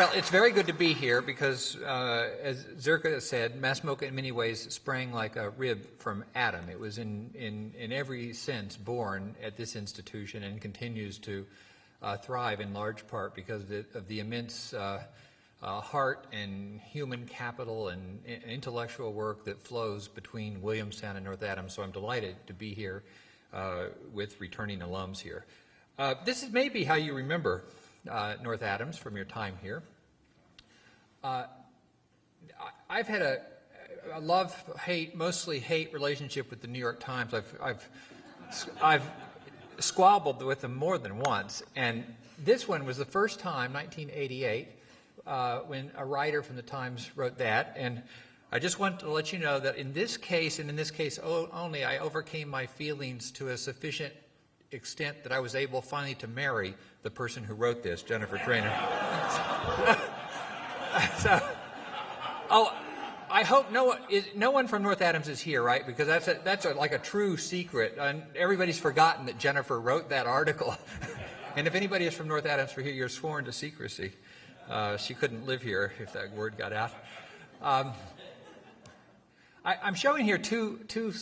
Well, it's very good to be here because, as Zirka said, MoCA in many ways sprang like a rib from Adam. It was in every sense born at this institution and continues to thrive in large part because of the immense heart and human capital and intellectual work that flows between Williamstown and North Adams. So I'm delighted to be here with returning alums here. This is maybe how you remember North Adams from your time here. I've had a love-hate, mostly hate relationship with the New York Times. I've squabbled with them more than once, and this one was the first time, 1988, when a writer from the Times wrote that. And I just want to let you know that in this case, and in this case only, I overcame my feelings to a sufficient extent that I was able finally to marry the person who wrote this, Jennifer Trainer. So, I hope no one from North Adams is here, right? Because that's like a true secret. And everybody's forgotten that Jennifer wrote that article. And if anybody is from North Adams for here, you're sworn to secrecy. She couldn't live here if that word got out. I'm showing here two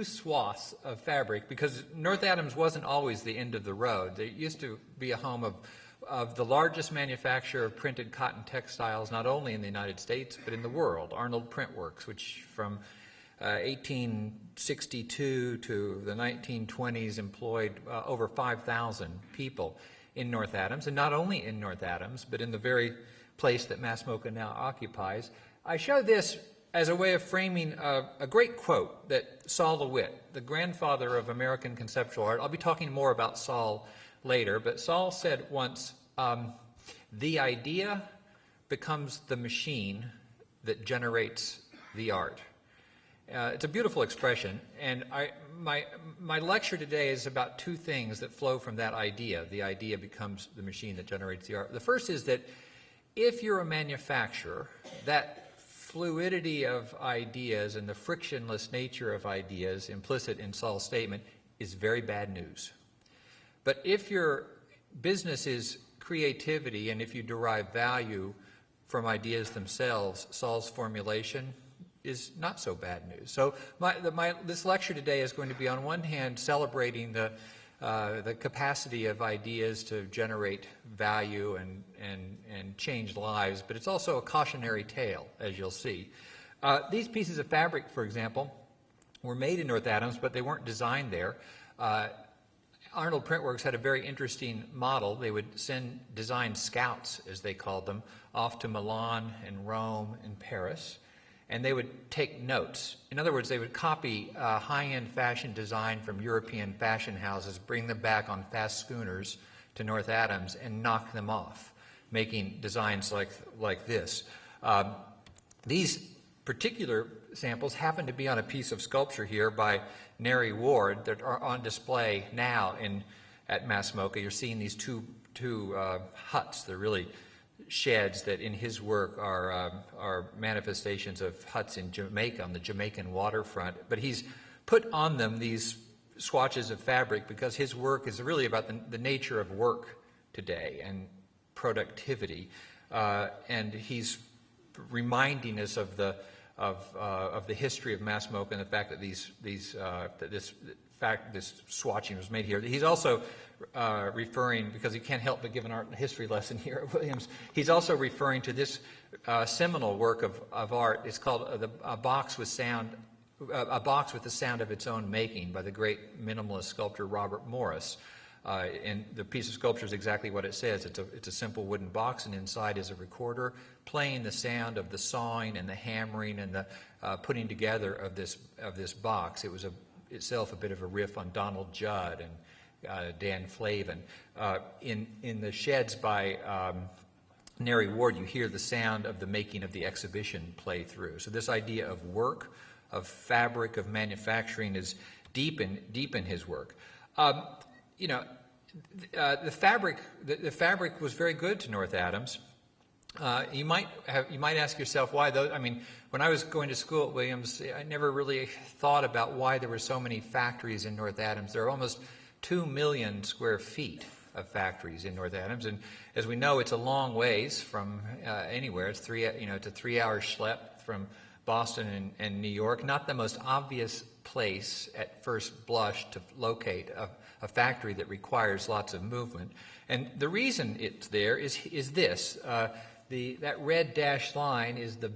swaths of fabric because North Adams wasn't always the end of the road. There used to be a home of the largest manufacturer of printed cotton textiles, not only in the United States, but in the world, Arnold Printworks, which from 1862 to the 1920s employed over 5,000 people in North Adams, and not only in North Adams, but in the very place that MoCA now occupies. I show this as a way of framing a great quote that Saul LeWitt, the grandfather of American conceptual art, I'll be talking more about Saul later, but Saul said once, the idea becomes the machine that generates the art. It's a beautiful expression, and my lecture today is about two things that flow from that idea. The idea becomes the machine that generates the art. The first is that if you're a manufacturer, that fluidity of ideas and the frictionless nature of ideas implicit in Saul's statement is very bad news. But if your business is creativity and if you derive value from ideas themselves, Saul's formulation is not so bad news. So this lecture today is going to be on one hand celebrating the capacity of ideas to generate value and change lives, but it's also a cautionary tale, as you'll see. These pieces of fabric, for example, were made in North Adams, but they weren't designed there. Arnold Printworks had a very interesting model. They would send design scouts, as they called them, off to Milan and Rome and Paris, and they would take notes. In other words, they would copy high-end fashion design from European fashion houses, bring them back on fast schooners to North Adams, and knock them off, making designs like this. These particular samples happen to be on a piece of sculpture here by Neri Ward that are on display now at MoCA. You're seeing these two huts. They're really sheds that in his work are manifestations of huts in Jamaica, on the Jamaican waterfront. But he's put on them these swatches of fabric because his work is really about the nature of work today and productivity. And he's reminding us of the history of MoCA and the fact that this swatching was made here. He's also referring, because he can't help but give an art and history lesson here at Williams, he's also referring to this seminal work of art. It's called a box with the sound of its own making by the great minimalist sculptor Robert Morris. And the piece of sculpture is exactly what it says. It's a simple wooden box, and inside is a recorder playing the sound of the sawing and the hammering and the putting together of this box. It was itself a bit of a riff on Donald Judd and Dan Flavin. In the sheds by Neri Ward, you hear the sound of the making of the exhibition play through. So this idea of work, of fabric, of manufacturing is deep in his work. The fabric was very good to North Adams. You might ask yourself why, though. I mean, when I was going to school at Williams, I never really thought about why there were so many factories in North Adams. There are almost 2 million square feet of factories in North Adams. And as we know, it's a long ways from anywhere. It's it's a 3-hour schlep from Boston and New York. Not the most obvious place at first blush to locate a factory that requires lots of movement. And the reason it's there is this. That red dashed line is the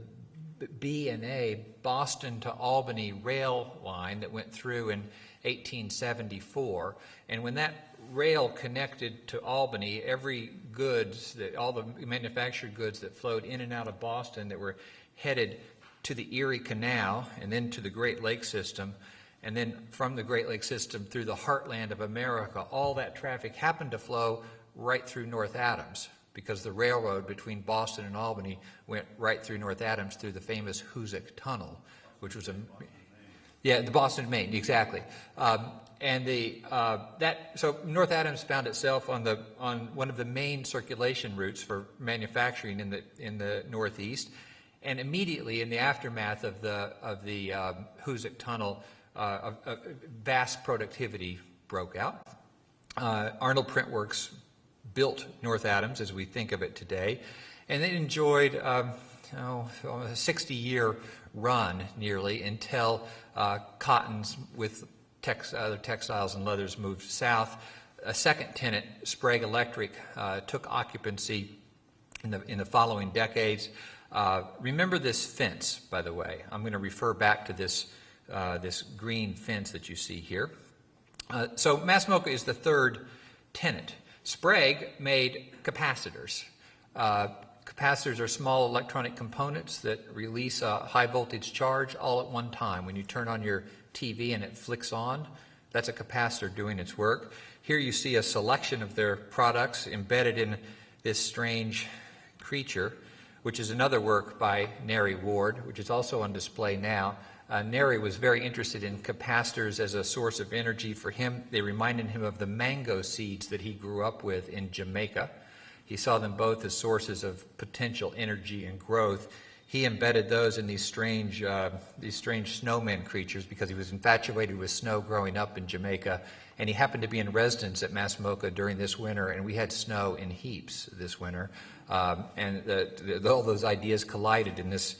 B&A, Boston to Albany rail line that went through in 1874. And when that rail connected to Albany, all the manufactured goods that flowed in and out of Boston that were headed to the Erie Canal and then to the Great Lakes system, and then from the Great Lakes system through the heartland of America, all that traffic happened to flow right through North Adams, because the railroad between Boston and Albany went right through North Adams through the famous Hoosick Tunnel, which was the Boston, Maine, exactly. So North Adams found itself on one of the main circulation routes for manufacturing in the Northeast, and immediately in the aftermath of the Hoosick Tunnel, a vast productivity broke out. Arnold Printworks built North Adams as we think of it today, and it enjoyed a 60-year run nearly until cottons with other textiles and leathers moved south. A second tenant, Sprague Electric, took occupancy in the following decades. Remember this fence, by the way. I'm going to refer back to this green fence that you see here. So MoCA is the third tenant. Sprague made capacitors. Capacitors are small electronic components that release a high voltage charge all at one time. When you turn on your TV and it flicks on, that's a capacitor doing its work. Here you see a selection of their products embedded in this strange creature, which is another work by Neri Ward, which is also on display now. Neri was very interested in capacitors as a source of energy for him. They reminded him of the mango seeds that he grew up with in Jamaica. He saw them both as sources of potential energy and growth. He embedded those in these strange snowman creatures because he was infatuated with snow growing up in Jamaica, and he happened to be in residence at MoCA during this winter, and we had snow in heaps this winter, and all those ideas collided in this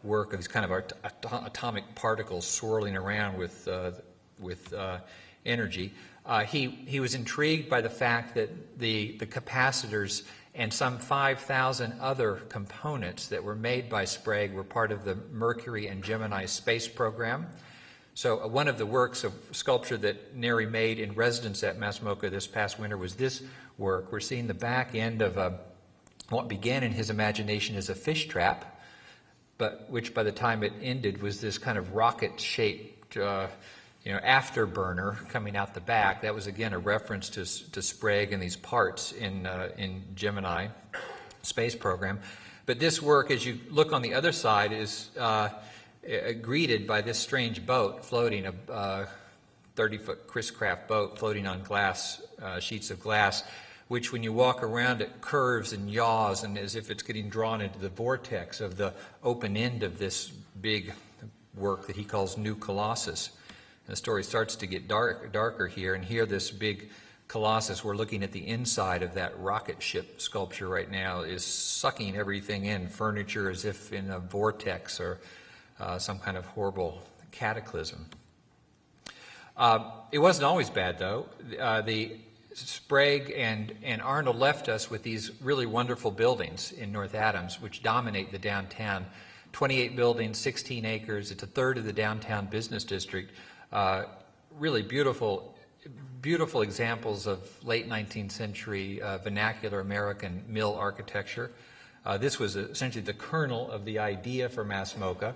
work of these kind of atomic particles swirling around with energy. He was intrigued by the fact that the capacitors and some 5,000 other components that were made by Sprague were part of the Mercury and Gemini space program. So one of the works of sculpture that Neri made in residence at MoCA this past winter was this work. We're seeing the back end of what began in his imagination as a fish trap, but which by the time it ended was this kind of rocket-shaped afterburner coming out the back. That was again a reference to Sprague and these parts in Gemini space program. But this work, as you look on the other side, is greeted by this strange boat floating, a 30-foot Chris Craft boat floating on sheets of glass, which when you walk around it curves and yaws, and as if it's getting drawn into the vortex of the open end of this big work that he calls New Colossus. And the story starts to get darker here, and here this big Colossus, we're looking at the inside of that rocket ship sculpture right now, is sucking everything in, furniture as if in a vortex or some kind of horrible cataclysm. It wasn't always bad, though. The Sprague and Arnold left us with these really wonderful buildings in North Adams, which dominate the downtown. 28 buildings, 16 acres. It's a third of the downtown business district. Really beautiful examples of late 19th century vernacular American mill architecture. This was essentially the kernel of the idea for MoCA.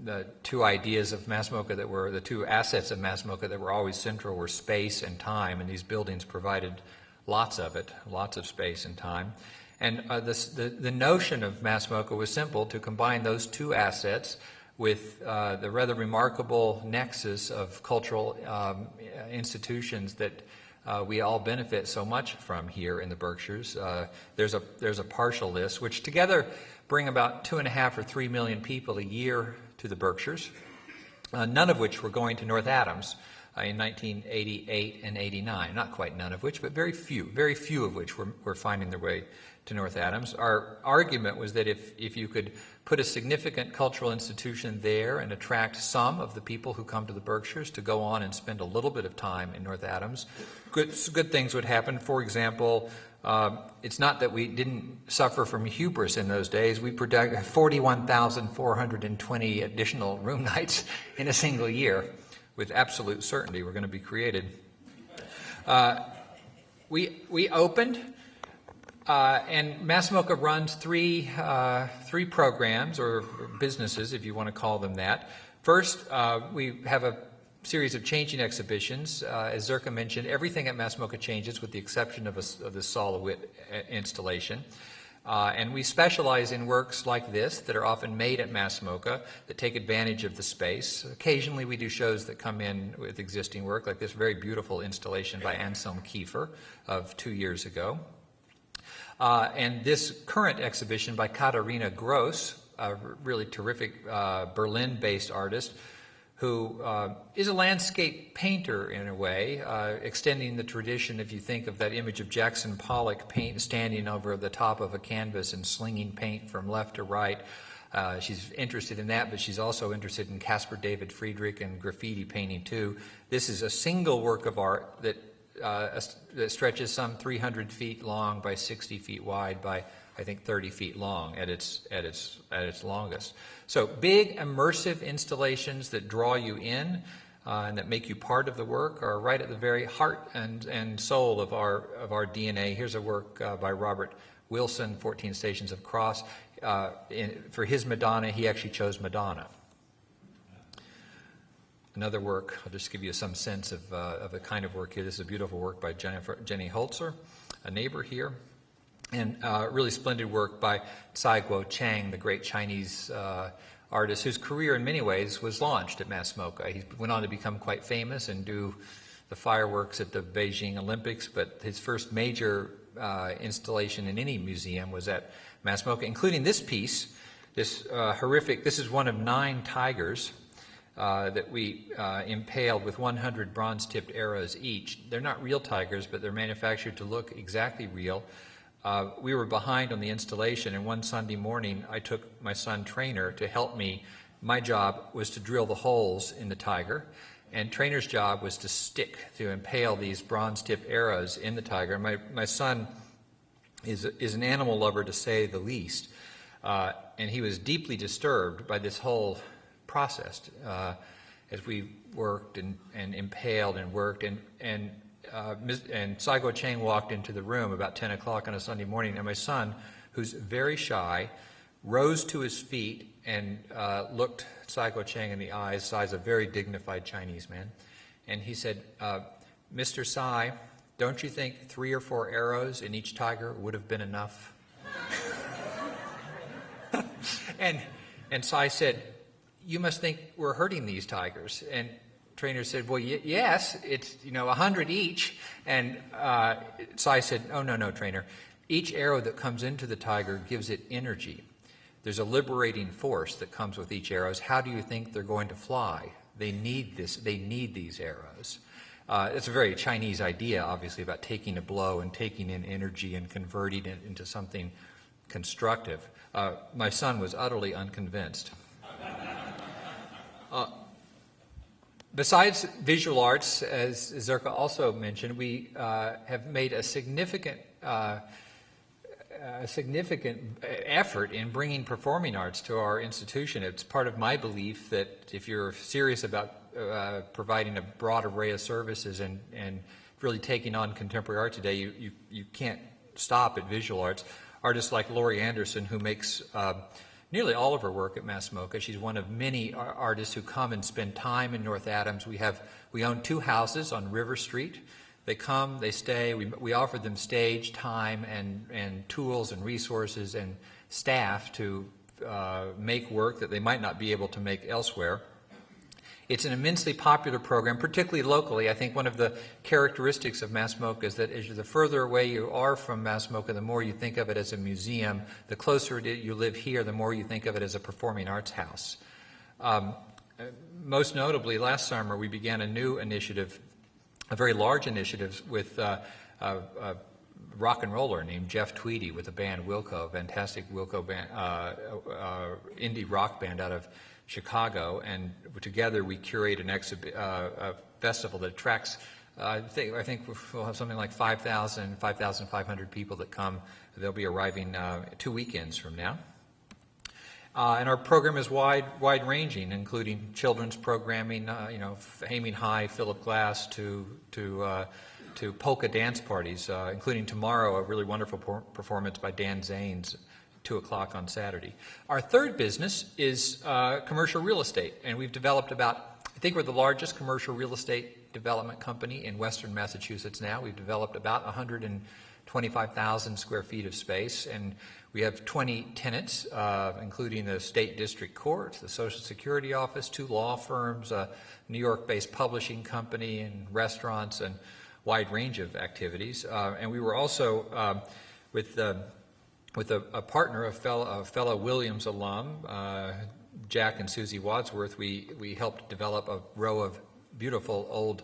The two ideas of MoCA that were the two assets of MoCA that were always central were space and time, and these buildings provided lots of space and time. And the notion of MoCA was simple: to combine those two assets with the rather remarkable nexus of cultural institutions that we all benefit so much from here in the Berkshires. There's a partial list, which together bring about 2.5 or 3 million people a year to the Berkshires, none of which were going to North Adams. in 1988 and 89. Not quite none of which, but very few of which were finding their way to North Adams. Our argument was that if you could put a significant cultural institution there and attract some of the people who come to the Berkshires to go on and spend a little bit of time in North Adams, good things would happen. For example, it's not that we didn't suffer from hubris in those days. We projected 41,420 additional room nights in a single year. With absolute certainty were going to be created. We opened, and MoCA runs three programs, or businesses, if you want to call them that. First, we have a series of changing exhibitions. As Zirka mentioned, everything at MoCA changes with the exception of the LeWitt installation. And we specialize in works like this that are often made at MoCA that take advantage of the space. Occasionally we do shows that come in with existing work, like this very beautiful installation by Anselm Kiefer of 2 years ago. And this current exhibition by Katarina Gross, a really terrific Berlin-based artist, who is a landscape painter in a way, extending the tradition, if you think of that image of Jackson Pollock standing over the top of a canvas and slinging paint from left to right. She's interested in that, but she's also interested in Caspar David Friedrich and graffiti painting too. This is a single work of art that stretches some 300 feet long by 60 feet wide by, I think, 30 feet long at its longest. So big immersive installations that draw you in and that make you part of the work are right at the very heart and soul of our DNA. Here's a work by Robert Wilson, 14 Stations of Cross. For his Madonna, he actually chose Madonna. Another work, I'll just give you some sense of the kind of work here. This is a beautiful work by Jenny Holzer, a neighbor here. And really splendid work by Tsai Guo-Chang, the great Chinese artist whose career in many ways was launched at MoCA. He went on to become quite famous and do the fireworks at the Beijing Olympics, but his first major installation in any museum was at MoCA, including this piece, this this is one of 9 tigers that we impaled with 100 bronze-tipped arrows each. They're not real tigers, but they're manufactured to look exactly real. We were behind on the installation, and one Sunday morning I took my son Trainer to help me. My job was to drill the holes in the tiger, and Trainer's job was to impale these bronze-tipped arrows in the tiger. My son is an animal lover, to say the least, and he was deeply disturbed by this whole process as we worked and impaled and worked, and Tsai Guo-Chang walked into the room about 10 o'clock on a Sunday morning, and my son, who's very shy, rose to his feet and looked Tsai Guo-Chang in the eyes of a very dignified Chinese man. And he said, "Mr. Tsai, don't you think 3 or 4 arrows in each tiger would have been enough?" and Tsai said, "You must think we're hurting these tigers." And Trainer said, "Well, yes, it's 100 each." And Tsai said, "Oh, no, Trainer. Each arrow that comes into the tiger gives it energy. There's a liberating force that comes with each arrow. How do you think they're going to fly? They need this. They need these arrows." It's a very Chinese idea, obviously, about taking a blow and taking in energy and converting it into something constructive. My son was utterly unconvinced. Besides visual arts, as Zirka also mentioned, we have made a significant effort in bringing performing arts to our institution. It's part of my belief that if you're serious about providing a broad array of services and really taking on contemporary art today, you can't stop at visual arts. Artists like Laurie Anderson, who makes nearly all of her work at MoCA. She's one of many artists who come and spend time in North Adams. We own 2 houses on River Street. They come, they stay. We offer them stage, time, and tools and resources and staff to make work that they might not be able to make elsewhere. It's an immensely popular program, particularly locally. I think one of the characteristics of MoCA is that as the further away you are from MoCA, the more you think of it as a museum. The closer you live here, the more you think of it as a performing arts house. most notably, last summer we began a new initiative, a very large initiative with a rock and roller named Jeff Tweedy with the band Wilco, a fantastic Wilco band, indie rock band out of Chicago, and together we curate a festival that attracts, I think we'll have something like 5,500 people that come. They'll be arriving 2 weekends from now. And our program is wide-ranging, including children's programming, aiming high, Philip Glass, to polka dance parties, including tomorrow a really wonderful performance by Dan Zanes, 2 o'clock on Saturday. Our third business is commercial real estate, and we've developed I think we're the largest commercial real estate development company in western Massachusetts now. We've developed about 125,000 square feet of space, and we have 20 tenants, including the State District Court, the Social Security Office, 2 law firms, a New York-based publishing company, and restaurants, and wide range of activities. And we were also with a partner, a fellow Williams alum, Jack and Susie Wadsworth. We helped develop a row of beautiful old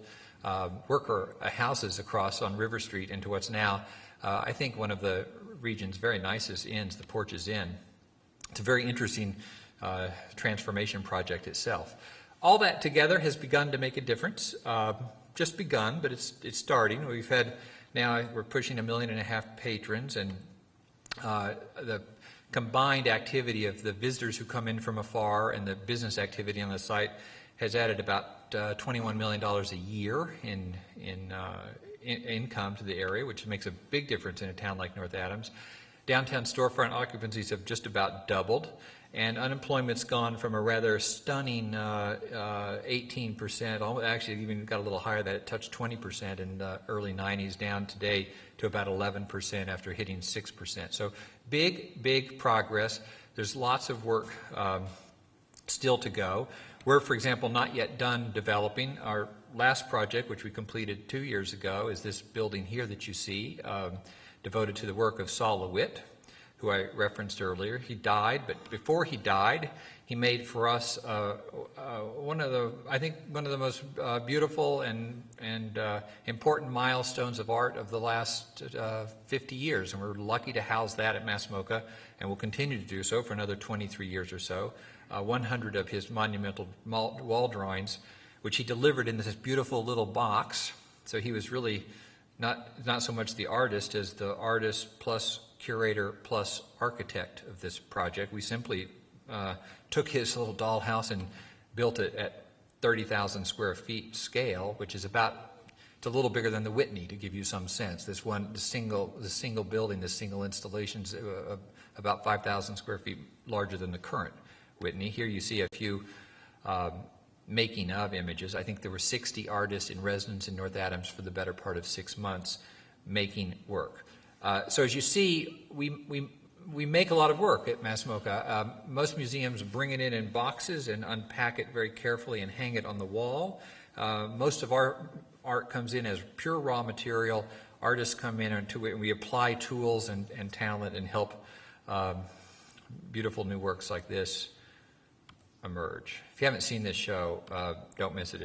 worker houses across on River Street into what's now, I think, one of the region's very nicest inns, the Porches Inn. It's a very interesting transformation project itself. All that together has begun to make a difference. Just begun, but it's starting. We've had now, we're pushing 1.5 million patrons, and the combined activity of the visitors who come in from afar and the business activity on the site has added about $21 million a year in income to the area, which makes a big difference in a town like North Adams. Downtown storefront occupancies have just about doubled, and unemployment's gone from a rather stunning 18%, actually even got a little higher, that it touched 20% in the early 90s, down today to about 11% after hitting 6%. So big progress. There's lots of work still to go. We're, for example, not yet done developing. Our last project, which we completed 2 years ago, is this building here that you see, devoted to the work of Saul LeWitt, who I referenced earlier. He died, but before he died, he made for us one of the most beautiful and important milestones of art of the last 50 years, and we're lucky to house that at MoCA, and we'll continue to do so for another 23 years or so. 100 of his monumental wall drawings, which he delivered in this beautiful little box. So he was really not so much the artist as the artist plus curator plus architect of this project. We simply took his little dollhouse and built it at 30,000 square feet scale, which is it's a little bigger than the Whitney, to give you some sense. The single building, this single installation is about 5,000 square feet larger than the current Whitney. Here you see a few making of images. I think there were 60 artists in residence in North Adams for the better part of 6 months making work. So as you see, we make a lot of work at MoCA. Most museums bring it in boxes and unpack it very carefully and hang it on the wall. Most of our art comes in as pure raw material. Artists come in and we apply tools and talent and help beautiful new works like this emerge. If you haven't seen this show, don't miss it.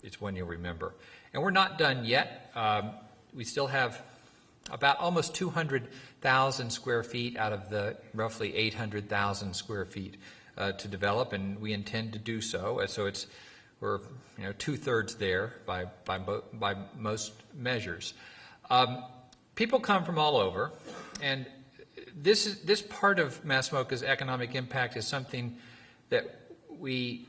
It's one you'll remember. And we're not done yet. We still have about almost 200,000 square feet out of the roughly 800,000 square feet to develop, and we intend to do so. So we're 2/3 there by most measures. People come from all over, and this part of MoCA's economic impact is something that we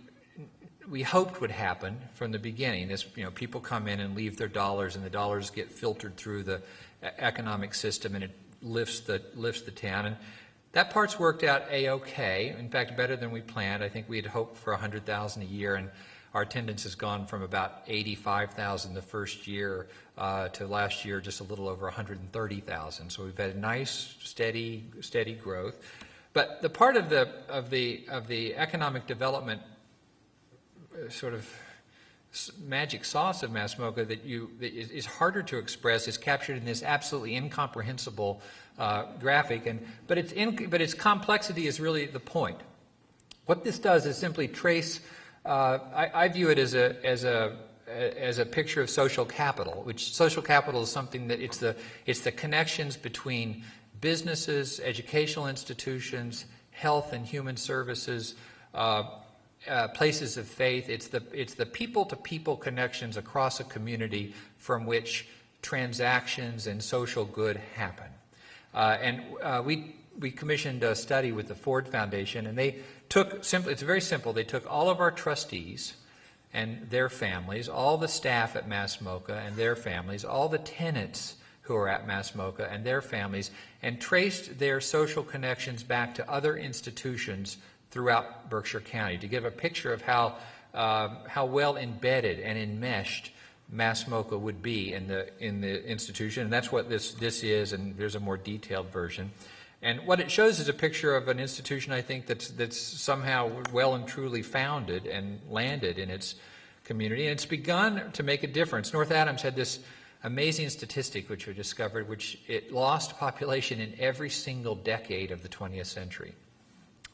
hoped would happen from the beginning. People come in and leave their dollars, and the dollars get filtered through the economic system, and it lifts the town. And that part's worked out a-okay. In fact, better than we planned. I think we had hoped for 100,000 a year, and our attendance has gone from about 85,000 the first year to last year just a little over 130,000. So we've had a nice, steady growth. But the part of the economic development sort of magic sauce of MoCA that is harder to express is captured in this absolutely incomprehensible graphic, but its complexity is really the point. What this does is simply trace I view it as a picture of social capital, which social capital is something that it's the connections between businesses, educational institutions, health and human services, places of faith. It's the people-to-people connections across a community from which transactions and social good happen. We commissioned a study with the Ford Foundation, and they took it's very simple. They took all of our trustees and their families, all the staff at MoCA and their families, all the tenants who are at MoCA and their families, and traced their social connections back to other institutions throughout Berkshire County to give a picture of how well embedded and enmeshed MoCA would be in the institution. And that's what this is, and there's a more detailed version. And what it shows is a picture of an institution, I think, that's somehow well and truly founded and landed in its community, and it's begun to make a difference. North Adams had this amazing statistic which we discovered, which it lost population in every single decade of the 20th century.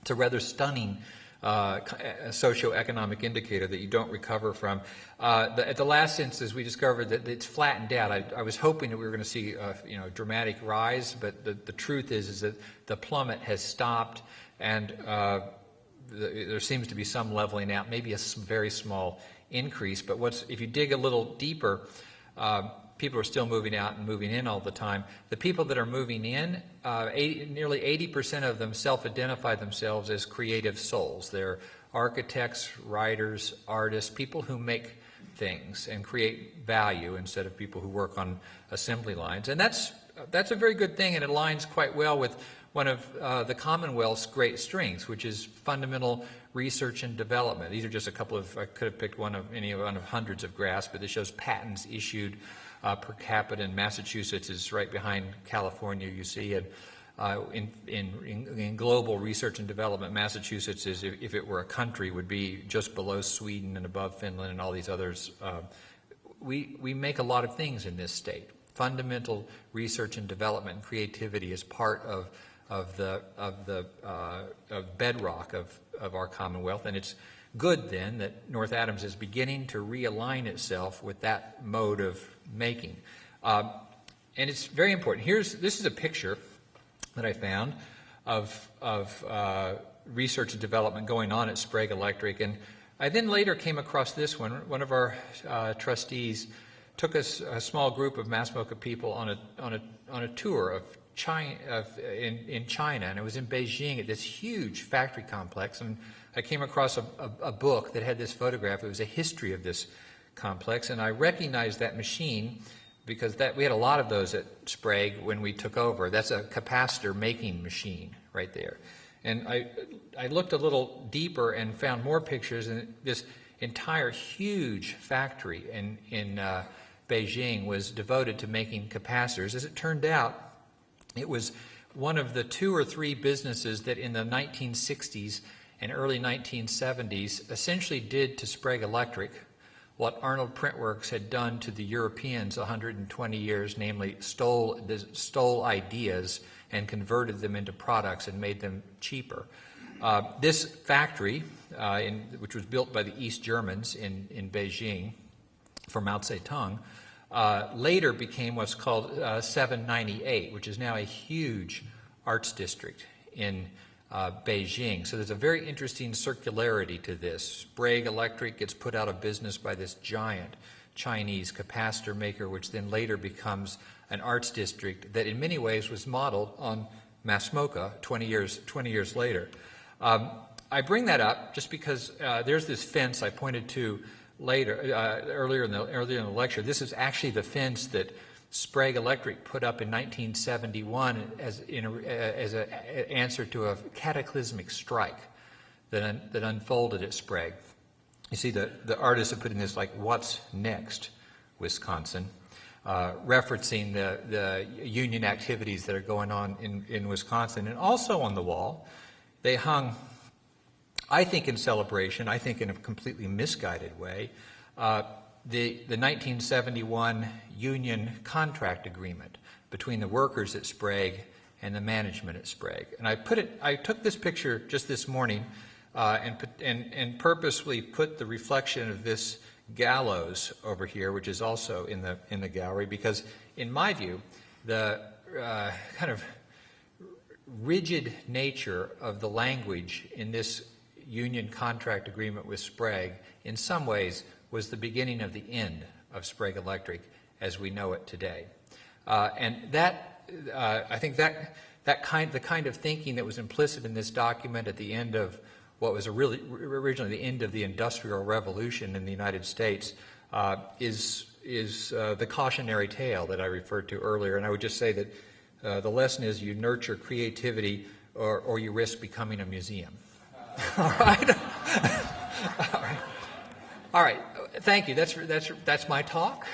It's a rather stunning socioeconomic indicator that you don't recover from. At the last census, we discovered that it's flattened out. I was hoping that we were going to see a dramatic rise, but the truth is that the plummet has stopped, and there seems to be some leveling out, maybe a very small increase. But if you dig a little deeper, people are still moving out and moving in all the time. The people that are moving in, nearly 80% of them self-identify themselves as creative souls. They're architects, writers, artists, people who make things and create value instead of people who work on assembly lines. And that's a very good thing, and it aligns quite well with one of the Commonwealth's great strengths, which is fundamental research and development. These are just a couple of, I could have picked one of hundreds of graphs, but this shows patents issued per capita in Massachusetts is right behind California, you see, and in global research and development, Massachusetts is, if it were a country, would be just below Sweden and above Finland and all these others. We make a lot of things in this state. Fundamental research and development and creativity is part of bedrock of our Commonwealth, and it's good then that North Adams is beginning to realign itself with that mode of making, and it's very important. This is a picture that I found of research and development going on at Sprague Electric, and I then later came across this one. One of our trustees took us a small group of MoCA people on a tour of China, in China, and it was in Beijing at this huge factory complex, and I came across a book that had this photograph. It was a history of this complex, and I recognized that machine because we had a lot of those at Sprague when we took over. That's a capacitor making machine right there. And I looked a little deeper and found more pictures, and this entire huge factory in Beijing was devoted to making capacitors. As it turned out, it was one of the 2 or 3 businesses that in the 1960s and early 1970s essentially did to Sprague Electric what Arnold Printworks had done to the Europeans 120 years, namely stole ideas and converted them into products and made them cheaper. This factory, which was built by the East Germans in Beijing for Mao Zedong, later became what's called 798, which is now a huge arts district in Beijing. So there's a very interesting circularity to this. Sprague Electric gets put out of business by this giant Chinese capacitor maker, which then later becomes an arts district that in many ways was modeled on MoCA 20 years later. I bring that up just because there's this fence I pointed to earlier in the lecture. This is actually the fence that Sprague Electric put up in 1971 as an answer to a cataclysmic strike that unfolded at Sprague. You see, the artists have put in this like, "What's next, Wisconsin?" Referencing the union activities that are going on in Wisconsin. And also on the wall, they hung, I think in celebration, I think in a completely misguided way, the 1971 union contract agreement between the workers at Sprague and the management at Sprague. And I took this picture just this morning and and purposely put the reflection of this gallows over here, which is also in the gallery, because in my view, the kind of rigid nature of the language in this union contract agreement with Sprague in some ways was the beginning of the end of Sprague Electric as we know it today. And that, I think the kind of thinking that was implicit in this document at the end of what was originally the end of the Industrial Revolution in the United States is the cautionary tale that I referred to earlier. And I would just say that the lesson is you nurture creativity or you risk becoming a museum. All right? All right. All right. Thank you. That's my talk.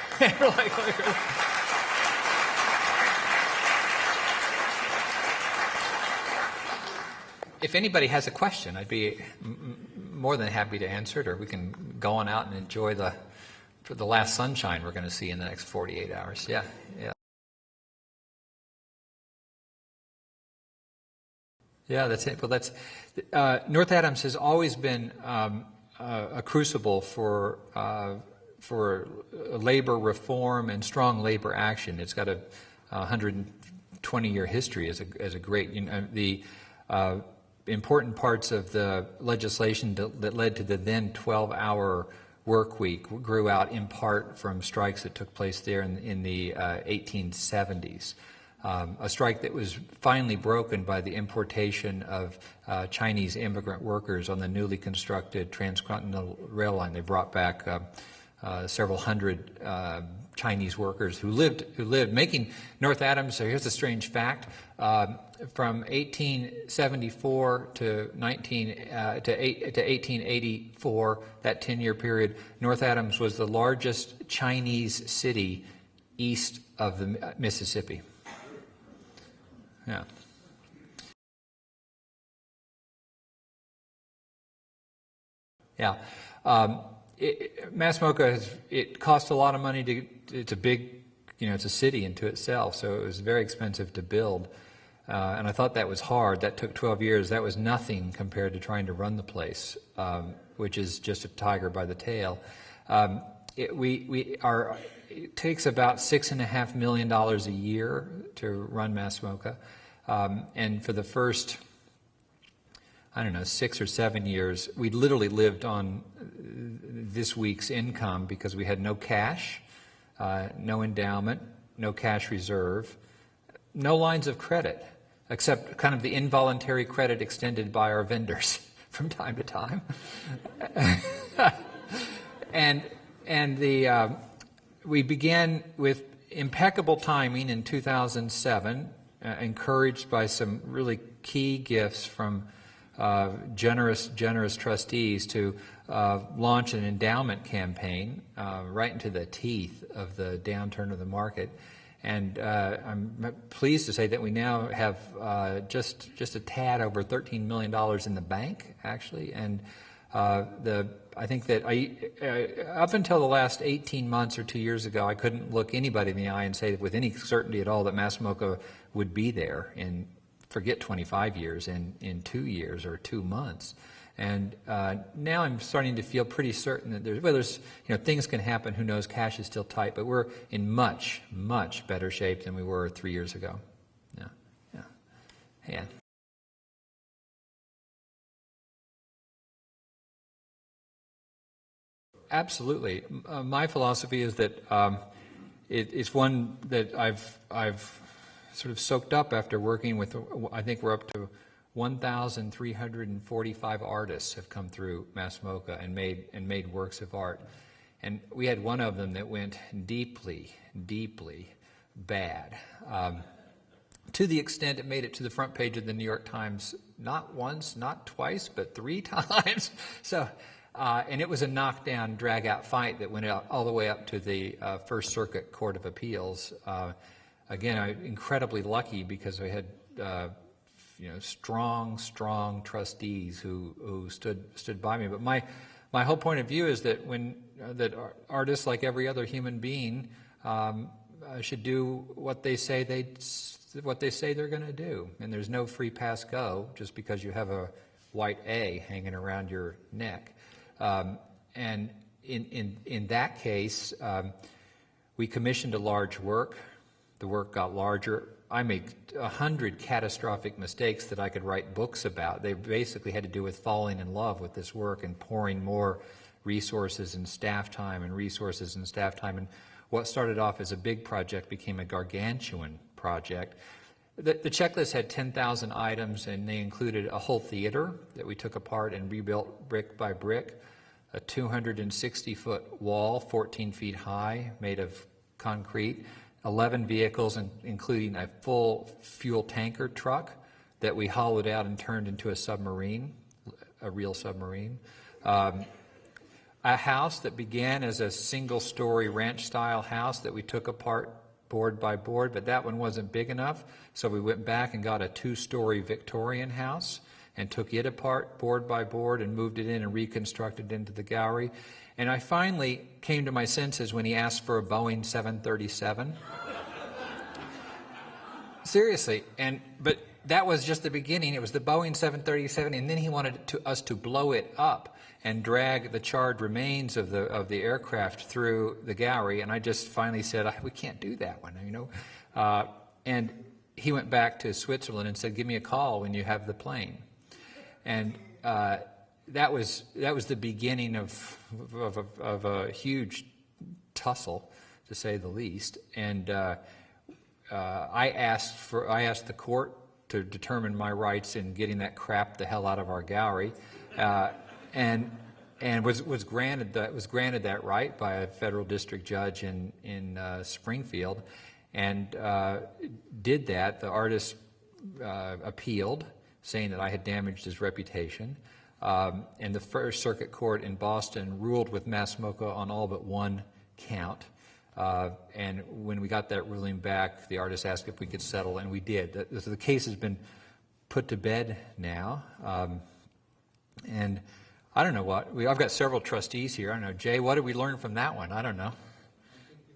If anybody has a question, I'd be more than happy to answer it, or we can go on out and enjoy the last sunshine we're going to see in the next 48 hours. Yeah, yeah. Yeah, that's it. Well, North Adams has always been a crucible for labor reform and strong labor action. It's got a 120-year history as a great. The important parts of the legislation that led to the then 12-hour work week grew out in part from strikes that took place there in the 1870s. A strike that was finally broken by the importation of Chinese immigrant workers on the newly constructed transcontinental rail line. They brought back several hundred Chinese workers who lived making North Adams. So here's a strange fact: from 1874 to 1884, that 10-year period, North Adams was the largest Chinese city east of the Mississippi. Yeah. Yeah. Mass MoCA it cost a lot of money it's a big, it's a city into itself, so it was very expensive to build. And I thought that was hard. That took 12 years. That was nothing compared to trying to run the place, which is just a tiger by the tail. It takes about $6.5 million a year to run Mass MoCA. And for the first, 6 or 7 years, we literally lived on this week's income because we had no cash, no endowment, no cash reserve, no lines of credit, except kind of the involuntary credit extended by our vendors from time to time. We began with impeccable timing in 2007, encouraged by some really key gifts from generous trustees to launch an endowment campaign right into the teeth of the downturn of the market. And I'm pleased to say that we now have just a tad over $13 million in the bank, actually. And I think that up until the last 18 months or 2 years ago, I couldn't look anybody in the eye and say with any certainty at all that Mass MoCA would be there in, forget 25 years, in 2 years or 2 months. And now I'm starting to feel pretty certain that there's things can happen, who knows, cash is still tight, but we're in much, much better shape than we were 3 years ago. Yeah. Absolutely. My philosophy is that it's one that I've sort of soaked up after working with, I think we're up to 1,345 artists have come through Mass MoCA and made works of art. And we had one of them that went deeply, deeply bad, to the extent it made it to the front page of the New York Times not once, not twice, but 3 times. So, and it was a knockdown, drag-out fight that went all the way up to the First Circuit Court of Appeals. Again, I'm incredibly lucky because I had strong trustees who stood by me. But my whole point of view is that that artists, like every other human being, should do what they say they're going to do, and there's no free pass go just because you have a white A hanging around your neck. And in that case, we commissioned a large work. The work got larger. I made 100 catastrophic mistakes that I could write books about. They basically had to do with falling in love with this work and pouring more resources and staff time and resources and staff time. And what started off as a big project became a gargantuan project. The checklist had 10,000 items, and they included a whole theater that we took apart and rebuilt brick by brick, a 260-foot wall, 14 feet high, made of concrete, 11 vehicles, including a full fuel tanker truck that we hollowed out and turned into a submarine, a real submarine. A house that began as a single-story ranch-style house that we took apart board by board, but that one wasn't big enough, so we went back and got a 2-story Victorian house and took it apart board by board and moved it in and reconstructed it into the gallery. And I finally came to my senses when he asked for a Boeing 737. Seriously, but that was just the beginning. It was the Boeing 737, and then he wanted us to blow it up and drag the charred remains of the aircraft through the gallery. And I just finally said, we can't do that one, you know. And he went back to Switzerland and said, give me a call when you have the plane. And that was the beginning of a huge tussle, to say the least. And I asked the court to determine my rights in getting that crap the hell out of our gallery, and was granted that right by a federal district judge in Springfield, and did that. The artist appealed, saying that I had damaged his reputation. And the First Circuit Court in Boston ruled with MoCA on all but one count. And when we got that ruling back, the artist asked if we could settle, and we did. So the case has been put to bed now. And I don't know what. I've got several trustees here. I don't know. Jay, what did we learn from that one? I don't know. I think you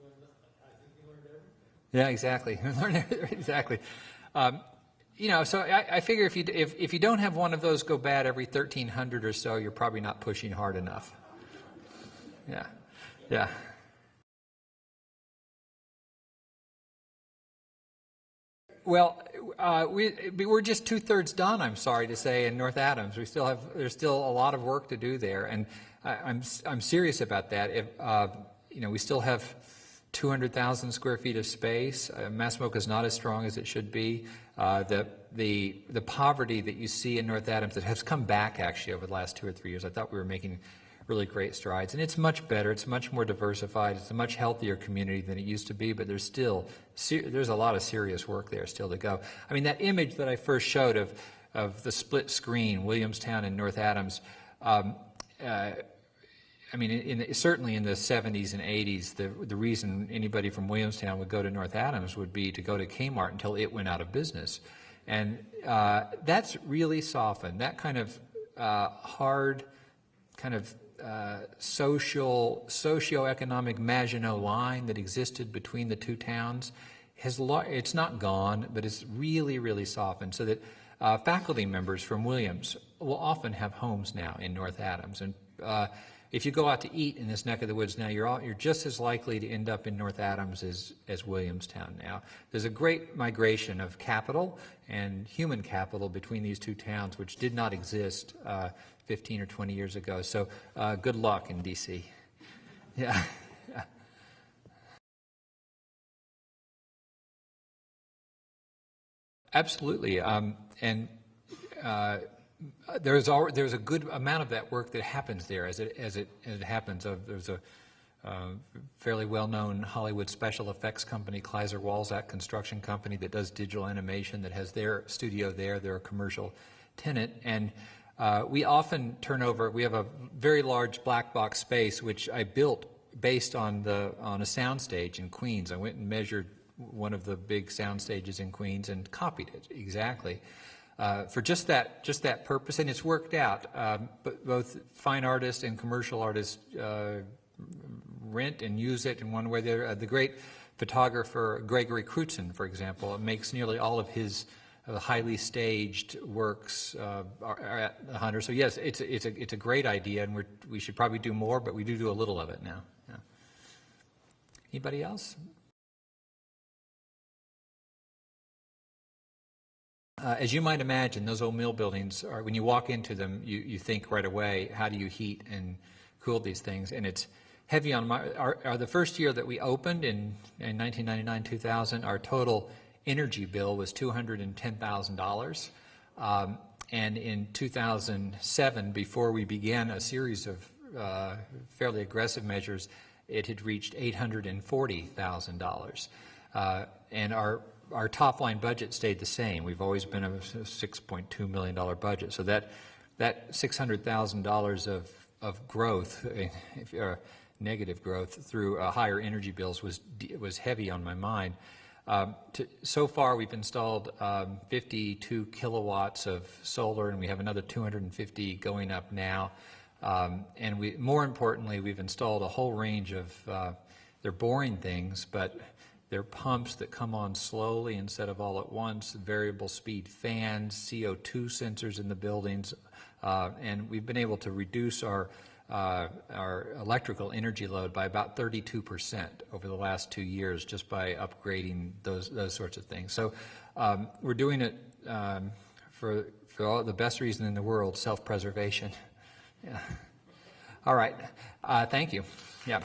learned everything. Yeah, exactly. Exactly. You know, so I figure if you don't have one of those go bad every 1,300 or so, you're probably not pushing hard enough. Yeah, yeah. Well, we're just 2/3 done, I'm sorry to say, in North Adams. There's still a lot of work to do there, and I'm serious about that. You know, we still have 200,000 square feet of space. MoCA is not as strong as it should be. The poverty that you see in North Adams, that has come back actually over the last 2 or 3 years. I thought we were making really great strides, and it's much better. It's much more diversified. It's a much healthier community than it used to be, but there's a lot of serious work there still to go. I mean, that image that I first showed of the split screen, Williamstown and North Adams, I mean, certainly in the 70s and 80s, the reason anybody from Williamstown would go to North Adams would be to go to Kmart until it went out of business. And that's really softened. That kind of hard, kind of socioeconomic Maginot line that existed between the two towns, it's not gone, but it's really, really softened, so that faculty members from Williams will often have homes now in North Adams. And if you go out to eat in this neck of the woods now, you're just as likely to end up in North Adams as Williamstown now. There's a great migration of capital and human capital between these two towns, which did not exist 15 or 20 years ago. So good luck in D.C. Yeah. Absolutely. There's a good amount of that work that happens there as it happens. There's a fairly well-known Hollywood special effects company, Kleiser Walzak Construction Company, that does digital animation, that has their studio there. They're a commercial tenant, and we often turn over. We have a very large black box space which I built based on a sound stage in Queens. I went and measured one of the big sound stages in Queens and copied it exactly. For just that purpose, and it's worked out. But both fine artists and commercial artists rent and use it in one way or the other. The great photographer Gregory Crutzen, for example, makes nearly all of his the highly staged works are at 100. So yes, it's a great idea, and we should probably do more, but we do a little of it now. Yeah. Anybody else? As you might imagine, those old mill buildings are, when you walk into them, you think right away, how do you heat and cool these things? And it's heavy on the first year that we opened in 1999, 2000, our total energy bill was $210,000. And in 2007, before we began a series of fairly aggressive measures, it had reached $840,000. And our top line budget stayed the same. We've always been a $6.2 million budget. So that $600,000 of growth, negative growth through higher energy bills was heavy on my mind. So far, we've installed 52 kilowatts of solar, and we have another 250 going up now. And more importantly, we've installed a whole range of, they're boring things, but they're pumps that come on slowly instead of all at once, variable speed fans, CO2 sensors in the buildings, and we've been able to reduce our electrical energy load by about 32% over the last 2 years just by upgrading those sorts of things. So we're doing it for all the best reason in the world, self-preservation. Yeah. All right. Thank you. Yeah.